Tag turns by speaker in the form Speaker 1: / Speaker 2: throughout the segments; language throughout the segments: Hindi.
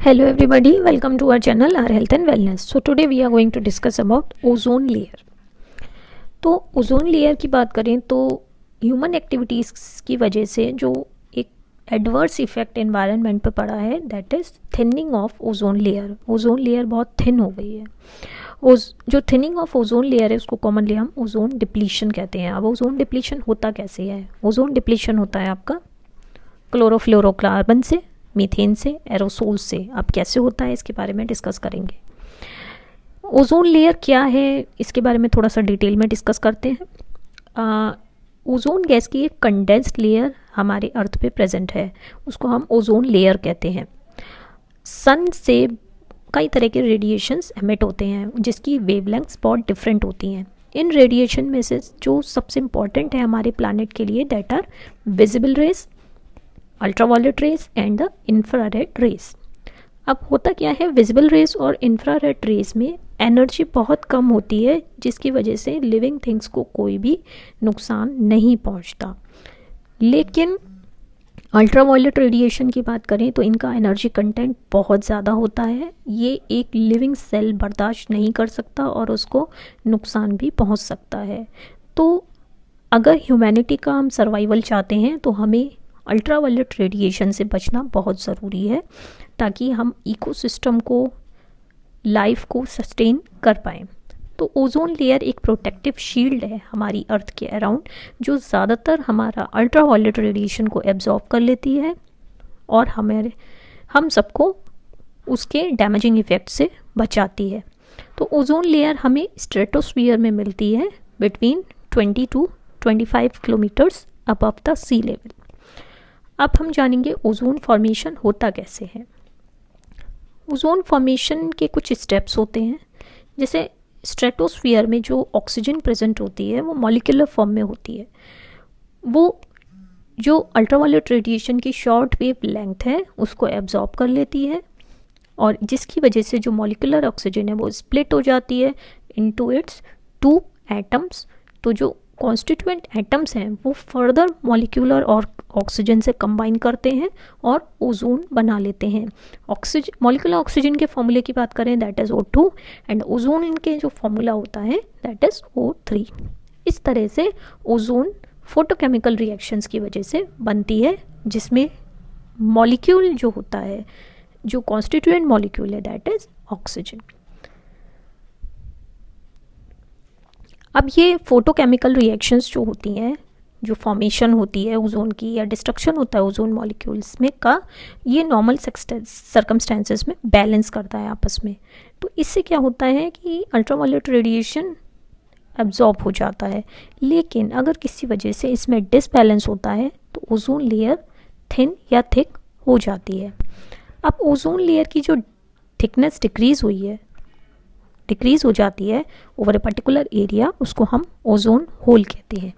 Speaker 1: Hello everybody, welcome to our channel our health and wellness. So today we are going to discuss about ozone layer. तो ओजोन लेयर की बात करें तो ह्यूमन एक्टिविटीज़ की वजह से जो एक एडवर्स इफेक्ट एनवायरनमेंट पे पड़ा है that is thinning of ozone layer. Ozone layer बहुत थिन हो गई है. जो थिनिंग ऑफ ओजोन लेयर है उसको कॉमनली हम ओजोन डिप्लीशन कहते हैं. अब ओजोन डिप्लीशन होता कैसे है? ओजोन डिप्लीशन होता है आपका क्लोरोफ्लोरोकार्बन से, मीथेन से, एरोसोल से. अब कैसे होता है इसके बारे में डिस्कस करेंगे. ओजोन लेयर क्या है इसके बारे में थोड़ा सा डिटेल में डिस्कस करते हैं. ओजोन गैस की एक कंडेंस्ड लेयर हमारे अर्थ पे प्रेजेंट है, उसको हम ओजोन लेयर कहते हैं. सन से कई तरह के रेडिएशंस एमिट होते हैं जिसकी वेवलेंथ्स बहुत डिफरेंट होती हैं. इन रेडिएशन में से जो सबसे इम्पॉर्टेंट है हमारे प्लानट के लिए that are visible rays, ultraviolet rays and the infrared rays. अब होता क्या है, विजिबल रेज और इंफ्रारेड रेज में एनर्जी बहुत कम होती है जिसकी वजह से लिविंग थिंग्स को कोई भी नुकसान नहीं पहुंचता. लेकिन अल्ट्रावायलेट रेडिएशन की बात करें तो इनका एनर्जी कंटेंट बहुत ज़्यादा होता है. ये एक लिविंग सेल बर्दाश्त नहीं कर सकता और उसको नुकसान भी पहुंच सकता है. तो अगर ह्यूमैनिटी का हम सर्वाइवल चाहते हैं तो हमें अल्ट्रावायलेट रेडिएशन से बचना बहुत ज़रूरी है ताकि हम इकोसिस्टम को, लाइफ को सस्टेन कर पाएँ. तो ओजोन लेयर एक प्रोटेक्टिव शील्ड है हमारी अर्थ के अराउंड जो ज़्यादातर हमारा अल्ट्रावायलेट रेडिएशन को एब्जॉर्ब कर लेती है और हम सबको उसके डैमेजिंग इफ़ेक्ट से बचाती है. तो ओजोन लेयर हमें स्ट्रेटोस्फीयर में मिलती है between 20 to 25 kilometres above the sea level. अब हम जानेंगे ओजोन फॉर्मेशन होता कैसे है. ओजोन फॉर्मेशन के कुछ स्टेप्स होते हैं. जैसे स्ट्रेटोस्फीयर में जो ऑक्सीजन प्रेजेंट होती है वो मॉलिक्यूलर फॉर्म में होती है. वो जो अल्ट्रावायलेट रेडिएशन की शॉर्ट वेव लेंथ है उसको एब्जॉर्ब कर लेती है और जिसकी वजह से जो मॉलिक्यूलर ऑक्सीजन है वो स्प्लिट हो जाती है इनटू इट्स 2 एटम्स. तो जो कॉन्स्टिट्यूएंट एटम्स हैं वो फर्दर मॉलिक्यूलर और ऑक्सीजन से कंबाइन करते हैं और ओजोन बना लेते हैं. मॉलिक्यूलर ऑक्सीजन के फॉर्मूले की बात करें that is O2 and ozone के जो फॉर्मूला होता है दैट इज़ O3. इस तरह से ओजोन फोटोकेमिकल रिएक्शंस की वजह से बनती है जिसमें मॉलिक्यूल जो होता है, जो कॉन्स्टिट्यूएंट मॉलिक्यूल है दैट इज़ ऑक्सीजन. अब ये फोटोकेमिकल रिएक्शंस जो होती हैं, जो फॉर्मेशन होती है ओजोन की या डिस्ट्रक्शन होता है ओजोन मॉलिक्यूल्स में का, ये नॉर्मल सर्कमस्टेंसेस में बैलेंस करता है आपस में. तो इससे क्या होता है कि अल्ट्रावायलेट रेडिएशन एब्जॉर्ब हो जाता है. लेकिन अगर किसी वजह से इसमें डिसबैलेंस होता है तो ओजोन लेयर थिन या थिक हो जाती है. अब ओजोन लेयर की जो थिकनेस डिक्रीज़ हो जाती है ओवर ए पर्टिकुलर एरिया, उसको हम ओजोन होल कहते हैं.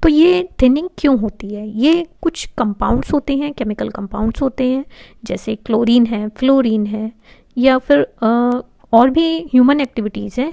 Speaker 1: तो ये थिनिंग क्यों होती है? ये कुछ कंपाउंड्स होते हैं, केमिकल कंपाउंड्स होते हैं जैसे क्लोरीन है, फ्लोरीन है या फिर और भी ह्यूमन एक्टिविटीज़ हैं